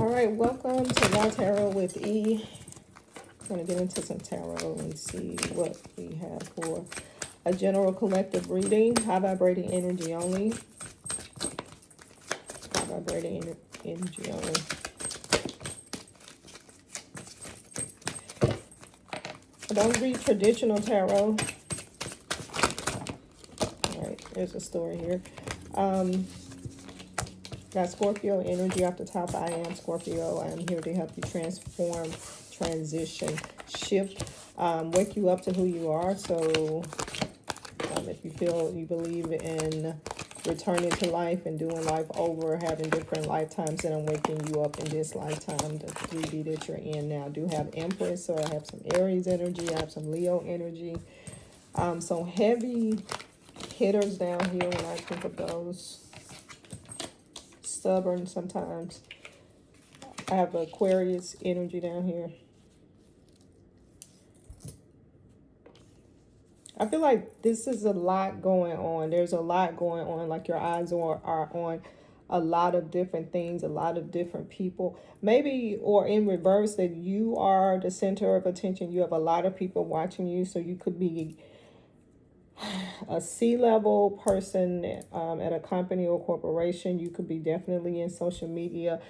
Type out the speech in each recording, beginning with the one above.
All right, welcome to Raw Tarot with E. I'm going to get into some tarot and see what we have for a general collective reading. High vibrating energy only. High vibrating energy only. I don't read traditional tarot. All right, there's a story here. Got Scorpio energy off the top. I am Scorpio. I am here to help you transform, transition, shift, wake you up to who you are. So if you feel you believe in returning to life and doing life over, having different lifetimes, then I'm waking you up in this lifetime, the 3D that you're in now. I do have Empress, so I have some Aries energy. I have some Leo energy. Some heavy hitters down here when I think of those. Stubborn sometimes. I have Aquarius energy down here. I feel like this is a lot going on. There's a lot going on. Like your eyes are on a lot of different things, a lot of different people. Maybe, or in reverse, that you are the center of attention. You have a lot of people watching you. So you could be a C-level person at a company or corporation. You could be definitely in social media,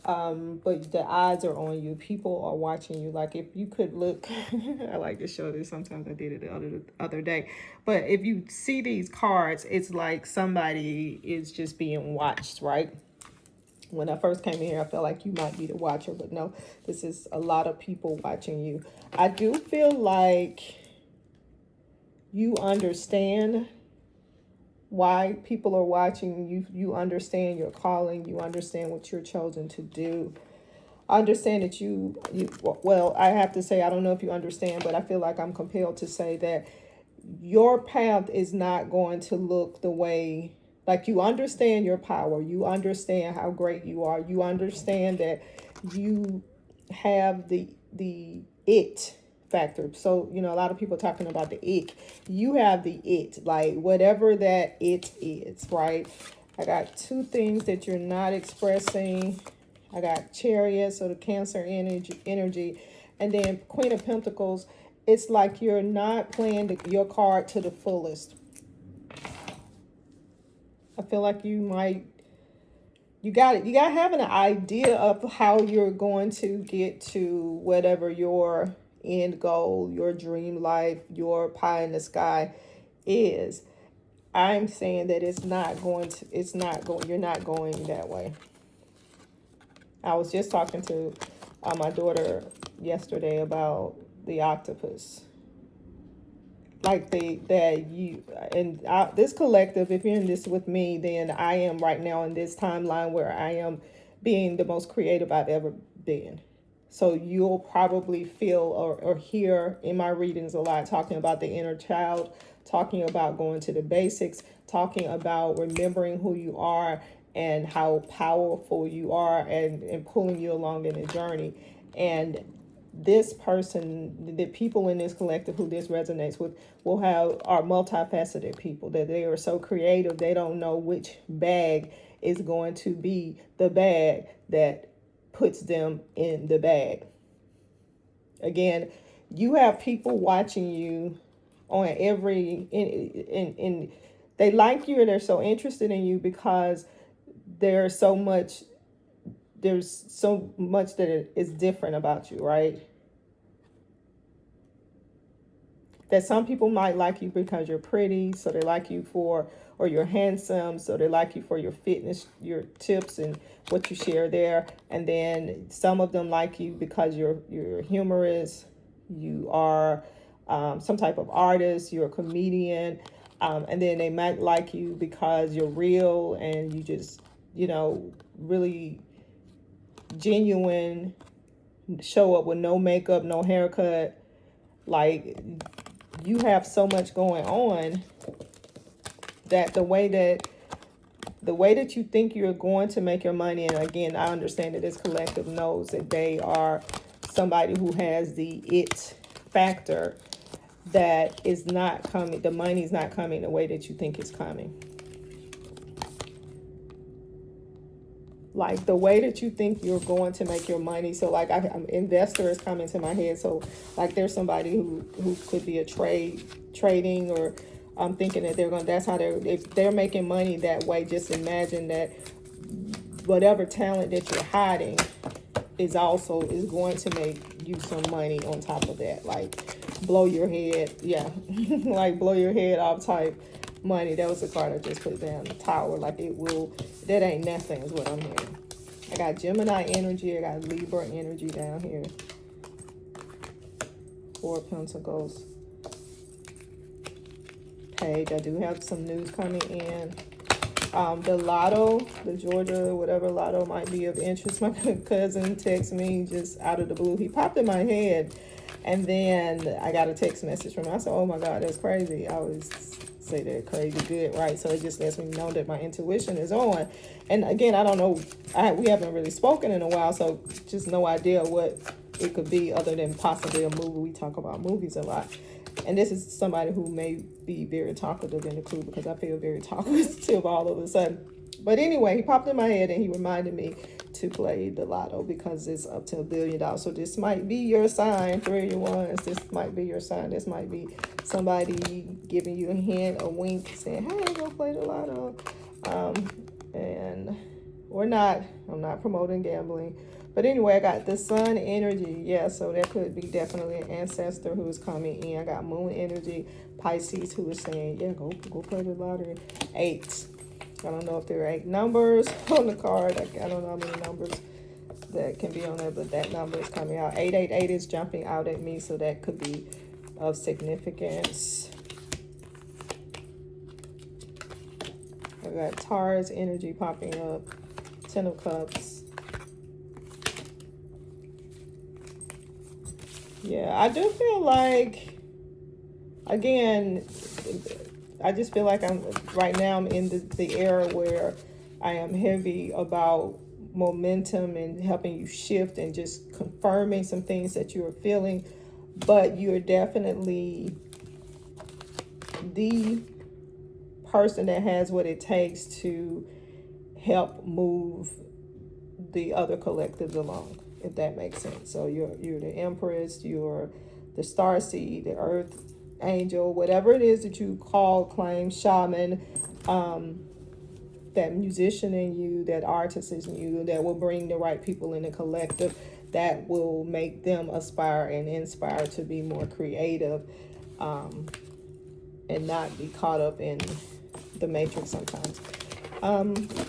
but the eyes are on you. People are watching you. Like if you could look, I like to show this. Sometimes I did it the other day. But if you see these cards, it's like somebody is just being watched, right? When I first came in here, I felt like you might be the watcher, but no, this is a lot of people watching you. I do feel like you understand why people are watching you. You understand your calling. You understand what you're chosen to do. I understand that well, I have to say, I don't know if you understand, but I feel like I'm compelled to say that your path is not going to look the way, like you understand your power. You understand how great you are. You understand that you have the it factor. So, you know, a lot of people talking about the ick. You have the it, like whatever that it is, right? I got two things that you're not expressing. I got Chariot, so the Cancer energy, and then Queen of Pentacles. It's like you're not playing your card to the fullest. I feel like you got to have an idea of how you're going to get to whatever your end goal, your dream life, your pie in the sky is. I'm saying that you're not going that way. I was just talking to my daughter yesterday about the octopus. Like this collective, if you're in this with me, then I am right now in this timeline where I am being the most creative I've ever been. So you'll probably feel or hear in my readings a lot talking about the inner child, talking about going to the basics, talking about remembering who you are and how powerful you are, and pulling you along in the journey. And this person, the people in this collective who this resonates with, are multifaceted people, that they are so creative they don't know which bag is going to be the bag that puts them in the bag. Again, you have people watching you on in they like you, and they're so interested in you because there's so much that is different about you, right? That some people might like you because you're pretty, so they like you or you're handsome, so they like you for your fitness, your tips and what you share there. And then some of them like you because you're humorous, you are some type of artist, you're a comedian, and then they might like you because you're real and you just, really genuine, show up with no makeup, no haircut. Like, you have so much going on that the way that you think you're going to make your money, and again, I understand that this collective knows that they are somebody who has the it factor, that is not coming, the money's not coming the way that you think it's coming. like the way that you think you're going to make your money. So like investor is coming to my head. So like there's somebody who could be a trading, or I'm thinking that that's how if they're making money that way. Just imagine that whatever talent that you're hiding is going to make you some money on top of that. Like blow your head, yeah, like blow your head off type money. That was the card I just put down, the Tower. Like it will, that ain't nothing is what I'm hearing. I got Gemini energy, I got Libra energy down here. 4 Pentacles. Page, I do have some news coming in. The lotto, the Georgia, whatever lotto might be of interest. My cousin texted me just out of the blue. He popped in my head, and then I got a text message from him. I said, oh my God, that's crazy. I always say that crazy good, right? So it just lets me know that my intuition is on. And again, I don't know, we haven't really spoken in a while, so just no idea what it could be other than possibly a movie. We talk about movies a lot. And this is somebody who may be very talkative in the crew, because I feel very talkative all of a sudden. But anyway, he popped in my head and he reminded me to play the lotto because it's up to $1 billion. So this might be your sign, 3 of your wands. This might be your sign. This might be somebody giving you a hint, a wink, saying, hey, go play the lotto. And I'm not promoting gambling. But anyway, I got the sun energy. Yeah, so that could be definitely an ancestor who is coming in. I got moon energy, Pisces, who is saying, yeah, go play the lottery. 8. I don't know if there are 8 numbers on the card. I don't know how many numbers that can be on there, but that number is coming out. 888 is jumping out at me, so that could be of significance. I got Taurus energy popping up. 10 of Cups. Yeah, I do feel like, again, I just feel like I'm in the era where I am heavy about momentum and helping you shift and just confirming some things that you are feeling. But you're definitely the person that has what it takes to help move the other collectives along, if that makes sense. So you're the Empress, you're the Starseed, the Earth Angel, whatever it is that you call, claim, shaman, that musician in you, that artist in you, that will bring the right people in the collective, that will make them aspire and inspire to be more creative, and not be caught up in the matrix sometimes.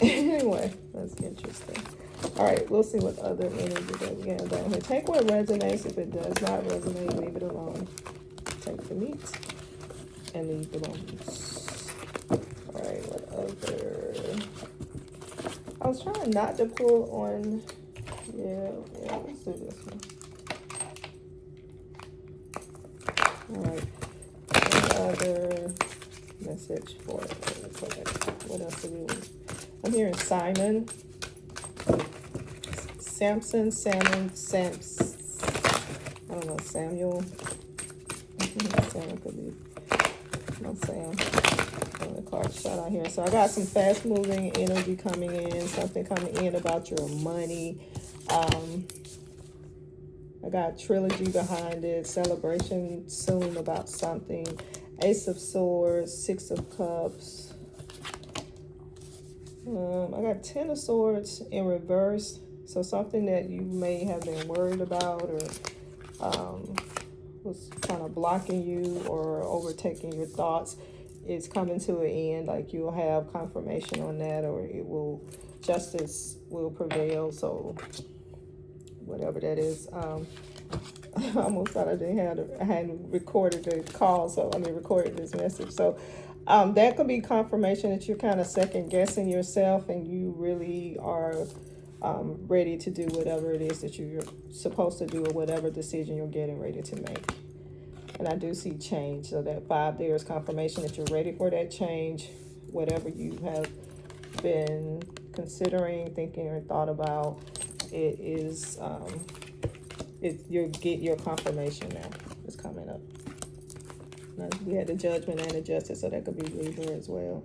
Anyway, that's interesting. All right, we'll see what other energy that we have down here. Take what resonates. If it does not resonate, leave it alone. Take the meat and leave the bones. All right, what other? I was trying not to pull on. Yeah, let's do this one. All right, what other message for it? What else do we want? I'm hearing Simon. Samson, Salmon, I don't know, Samuel. Samuel could be, no Sam. And the card shot out here. So I got some fast moving energy coming in, something coming in about your money. I got trilogy behind it, celebration soon about something. Ace of Swords, 6 of Cups. I got 10 of Swords in reverse. So something that you may have been worried about, or was kind of blocking you or overtaking your thoughts, is coming to an end. Like you'll have confirmation on that, or justice will prevail. So whatever that is. I almost thought I hadn't recorded the call, recorded this message. So that could be confirmation that you're kind of second guessing yourself, and you really are ready to do whatever it is that you're supposed to do, or whatever decision you're getting ready to make. And I do see change. So that 5 there is confirmation that you're ready for that change. Whatever you have been considering, thinking, or thought about, it is you get your confirmation now. It's coming up. Now, we had the Judgment and the Justice, so that could be Libra as well.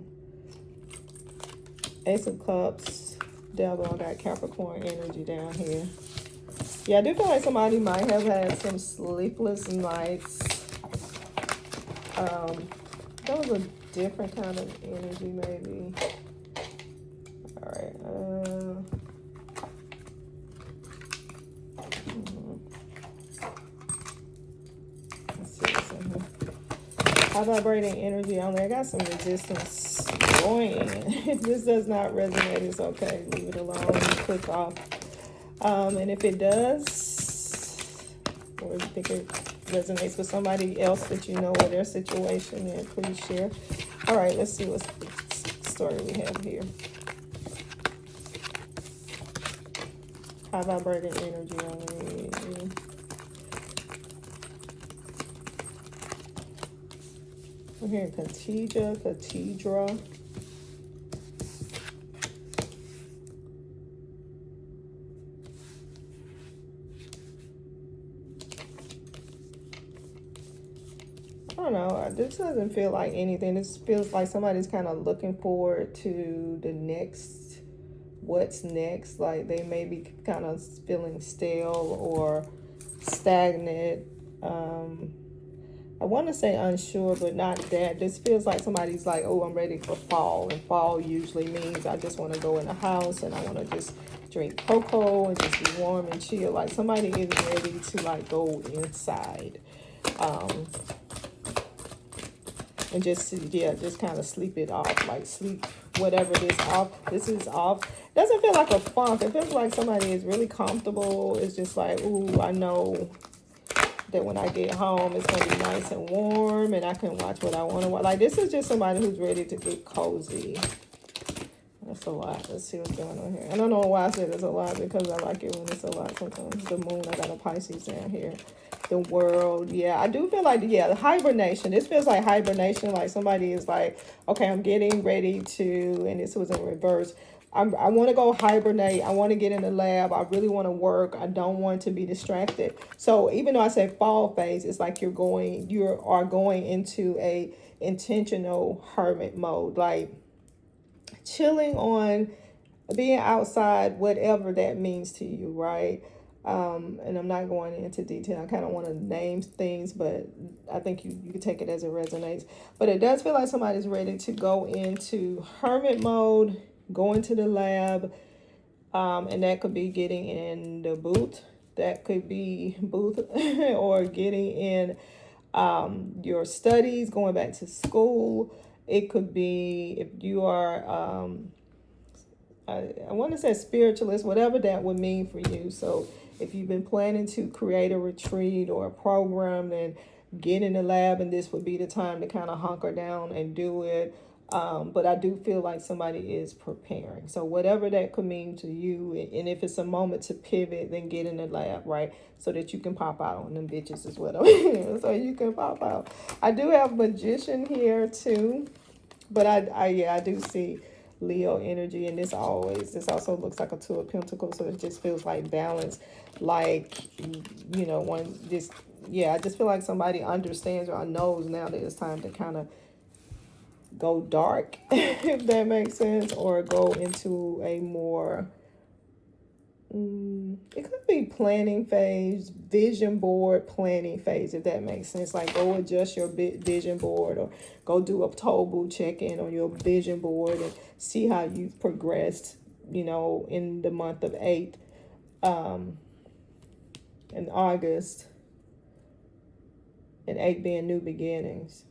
Ace of Cups, Devil, I got Capricorn energy down here. Yeah, I do feel like somebody might have had some sleepless nights. That was a different kind of energy, maybe. All right. Let's see what's in here. High vibrating energy only. I got some resistance going in. If this does not resonate, it's okay. Leave it alone. Click off. And if it does, or if you think it resonates with somebody else that you know or their situation, then please share. All right, let's see what story we have here. High vibrating energy only. We're hearing cathedra. I don't know. This doesn't feel like anything. This feels like somebody's kind of looking forward to the next, what's next. Like they may be kind of feeling stale or stagnant. I want to say unsure, but not that. This feels like somebody's like, oh, I'm ready for fall. And fall usually means I just want to go in the house and I want to just drink cocoa and just be warm and chill. Like somebody is ready to like go inside. And just, yeah, just kind of sleep it off. Like sleep whatever this off. This is off. Doesn't feel like a funk. It feels like somebody is really comfortable. It's just like, ooh, I know that when I get home, it's going to be nice and warm and I can watch what I want to watch. Like, this is just somebody who's ready to get cozy. That's a lot. Let's see what's going on here. I don't know why I said it's a lot, because I like it when it's a lot sometimes. The moon, I got a Pisces down here. The world, yeah. I do feel like, yeah, the hibernation. This feels like hibernation. Like somebody is like, okay, I'm getting ready to, and this was in reverse. I want to go hibernate. I want to get in the lab. I really want to work. I don't want to be distracted. So even though I say fall phase, it's like you are going into a intentional hermit mode, like chilling on, being outside, whatever that means to you, right? And I'm not going into detail. I kind of want to name things, but I think you can take it as it resonates. But it does feel like somebody's ready to go into hermit mode, go into the lab, and that could be getting in the booth. That could be booth or getting in your studies, going back to school. It could be if you are, I want to say spiritualist, whatever that would mean for you. So if you've been planning to create a retreat or a program, then get in the lab, and this would be the time to kind of hunker down and do it. But I do feel like somebody is preparing. So whatever that could mean to you, and if it's a moment to pivot, then get in the lab, right? So that you can pop out on them bitches is what I mean. So you can pop out. I do have magician here too, but I do see Leo energy, and this also looks like a Two of Pentacles, so it just feels like balance, like, you know, I just feel like somebody understands or knows now that it's time to kind of go dark, if that makes sense, or go into a more, it could be planning phase, vision board planning phase, if that makes sense. Like go adjust your vision board, or go do a toll check-in on your vision board and see how you've progressed, you know, in the month of 8, in August, and 8 being new beginnings.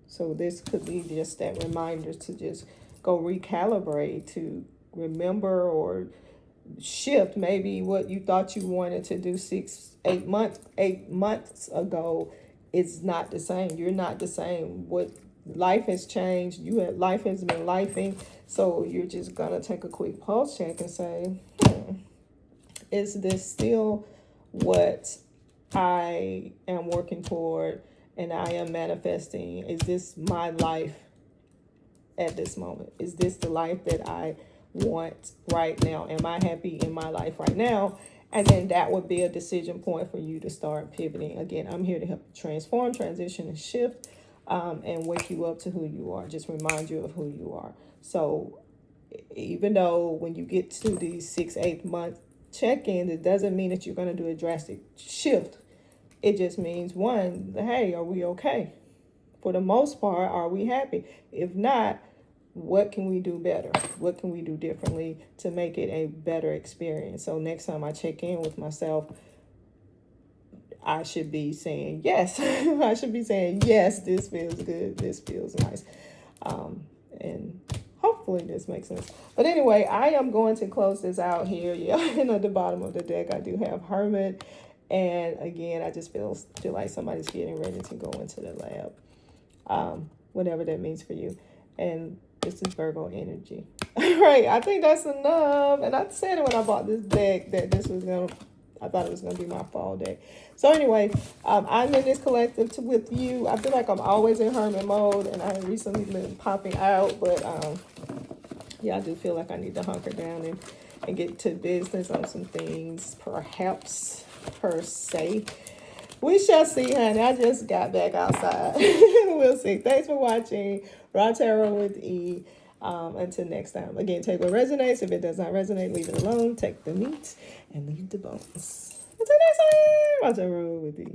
So this could be just that reminder to just go recalibrate, to remember or shift maybe what you thought you wanted to do 8 months ago. It's not the same. You're not the same. What life has changed. Life has been lifing. So you're just gonna take a quick pulse check and say, is this still what I am working toward and I am manifesting? Is this my life at this moment? Is this the life that I want right now? Am I happy in my life right now? And then that would be a decision point for you to start pivoting. Again, I'm here to help transform, transition, and shift, and wake you up to who you are. Just remind you of who you are. So even though when you get to these 6, 8 month check-ins, it doesn't mean that you're going to do a drastic shift. It just means, one, hey, are we okay? For the most part, are we happy? If not, what can we do better? What can we do differently to make it a better experience? So next time I check in with myself, I should be saying yes. I should be saying yes, this feels good, this feels nice. And hopefully this makes sense. But anyway, I am going to close this out here. Yeah, and at the bottom of the deck, I do have Hermit. And again, I just feel like somebody's getting ready to go into the lab. Whatever that means for you. And this is Virgo energy. All right, I think that's enough. And I said it when I bought this deck that I thought it was gonna be my fall deck. So anyway, I'm in this collective with you. I feel like I'm always in hermit mode, and I have recently been popping out, but yeah, I do feel like I need to hunker down and get to business on some things, perhaps, per se. We shall see, honey. I just got back outside. We'll see. Thanks for watching Raw Tarot with E. Until next time. Again, take what resonates. If it does not resonate, leave it alone. Take the meat and leave the bones. Until next time, Raw Tarot with E.